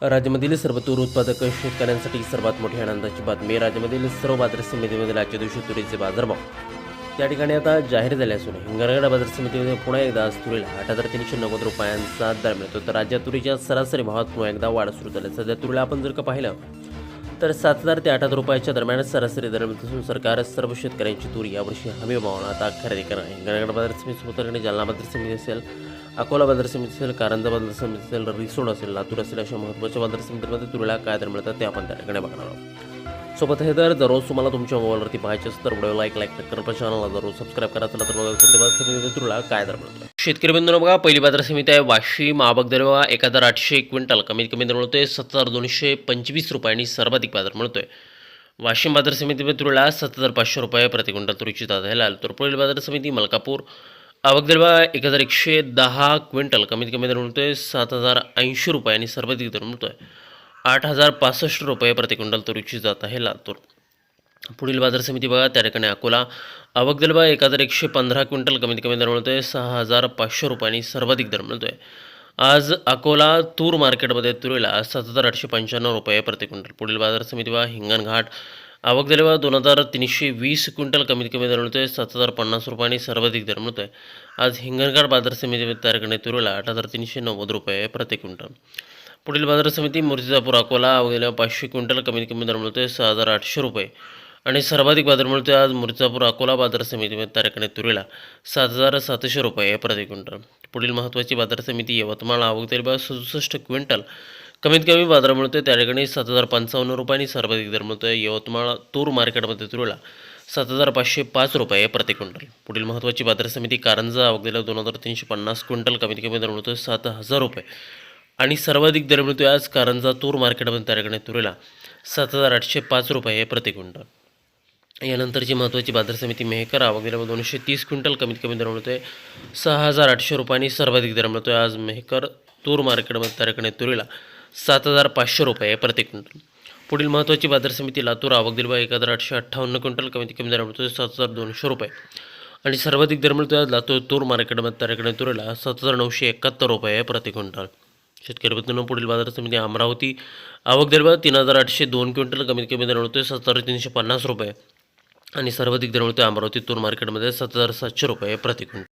राज्यामधील सर्व तूर उत्पादक शेतकऱ्यांसाठी सर्वात मोठी आनंदाची बातमी. राज्यामधील सर्व बाजार समितीमध्ये आजच्या दिवशी तुरीचे बाजारभाव त्या ठिकाणी आता जाहीर झाले असून हिंगणघाट बाजार समितीमध्ये पुन्हा एकदा आज तुरीला 8,390 रुपयांचा दर मिळतो. तर राज्यात तुरीच्या सरासरी भावात पुन्हा एकदा वाढ सुरू झाली. सध्या तुरीला आपण जर का पाहिलं तर 7,000 ते 8,000 रुपयाच्या दरम्यान सरासरी दर मिळत असून सरकार सर्व शेतकऱ्यांची तूर यावर्षी हमी भावानं आता खरेदी करणार आहे. हिंगणघाट बाजार समिती उत्तरकडे जालना बाजार समिती असेल, अकोला बाजार समिती असेल, कारंजा बाजार समिती असेल, रिसोड असेल, लातूर असेल, अशा महत्त्वाच्या बाजार समितीमध्ये तुरीला काय दर मिळतात ते आपण त्या ठिकाणी बघणार आहोत. सोबत हे दर दररोज तुम्हाला तुमच्या मोबाईलवरती पाहायचे असतं तर व्हिडिओ लाईक करा, चॅनलला जरूर सबस्क्राईब करा. चला तर बघा कोणत्या बाजार समितीमध्ये तुरीला काय दर मिळतो. शेतकरी बंधूंनो बघा, पहिली बाजार समिती आहे वाशिम. आवक दर बघा 1,800 क्विंटल, कमीत कमी दर मिळतोय 7,225 रुपयांनी सर्वाधिक बाजार मिळतोय. वाशिम बाजार समितीमध्ये तुरीला 7,500 रुपये प्रति क्विंटल तुरीची दाद आहे. लातूर पुढील बाजार समिती मलकापूर. आवक दर बघा 1,110 क्विंटल, कमीत कमी दर मिळतोय 7,080 रुपयांनी सर्वाधिक दर मिळतोय 8,065 रुपये प्रति क्विंटल तुरीची जात आहे लातूर. पुढील बाजार समिती बघा त्या ठिकाणी अकोला. आवक दर बघा 1,115 क्विंटल, कमीत कमी दर मिळतोय 6,500 रुपयांनी सर्वाधिक दर मिळतोय. आज अकोला तूर मार्केटमध्ये तुरीला 7,895 रुपये प्रति क्विंटल. पुढील बाजार समिती बघा हिंगणघाट. आवक दर बघा 2,320 क्विंटल, कमीत कमी दर मिळतोय 7,050 रुपयांनी सर्वाधिक दर मिळतोय. आज हिंगणघाट बाजार समितीमध्ये तारखेने तुरीला 8,390 रुपये प्रति क्विंटल. पुढील बाजार समिती मूर्तिजापूर अकोला. आवक दर 500 क्विंटल, कमीत कमी दर मिळतोय 6,800 रुपये आणि सर्वाधिक बाजार मिळतोय आज मूर्तिजापूर अकोला बाजार समितीमध्ये तारखेने तुरीला 7,700 रुपये प्रति क्विंटल. पुढील महत्त्वाची बाजार समिती यवतमाळ. आवक दर 67 क्विंटल, कमीत कमी बाजार मिळतोय त्या ठिकाणी 7,055 रुपयांनी सर्वाधिक दर मिळतोय यवतमाळ तूर मार्केटमध्ये तुरीला 7,505 रुपये प्रति क्विंटल. पुढील महत्त्वाची बाजार समिती कारंजा. आवक दर 2,350 क्विंटल, कमीत कमी दर मिळतोय 7,000 रुपये आणि सर्वाधिक दर मिळतोय आज कारंजा तूर मार्केटमध्ये त्या ठिकाणी तुरीला 7,805 रुपये प्रति क्विंटल. यानंतरची महत्त्वाची बाजार समिती मेहकर. आवक दर 230 क्विंटल, कमीत कमी दर मिळतोय 6,800 रुपयांनी सर्वाधिक दर मिळतोय आज मेहकर तूर मार्केटमध्ये त्या ठिकाणी तुरीला 7,500 रुपये प्रति क्विंटल. पुढील महत्त्वाची बाजार समिती लातूर. आवक दर 1,858 क्विंटल, कमीत कमी दर मिळतोय 7,200 रुपये आणि सर्वाधिक दर मिळतोय आज लातूर तूर मार्केटमध्ये त्या ठिकाणी तुरीला 7,971 रुपये प्रति क्विंटल. शेतकरी बंधूंनो पुढील बाजार समिती अमरावती. आवक दर 3,802 क्विंटल, कमीत कमी दर मिळतोय 7,350 रुपये आणि सर्वाधिक दर मिळतोय अमरावती तूर मार्केटमध्ये 7,700 रुपये प्रति क्विंटल.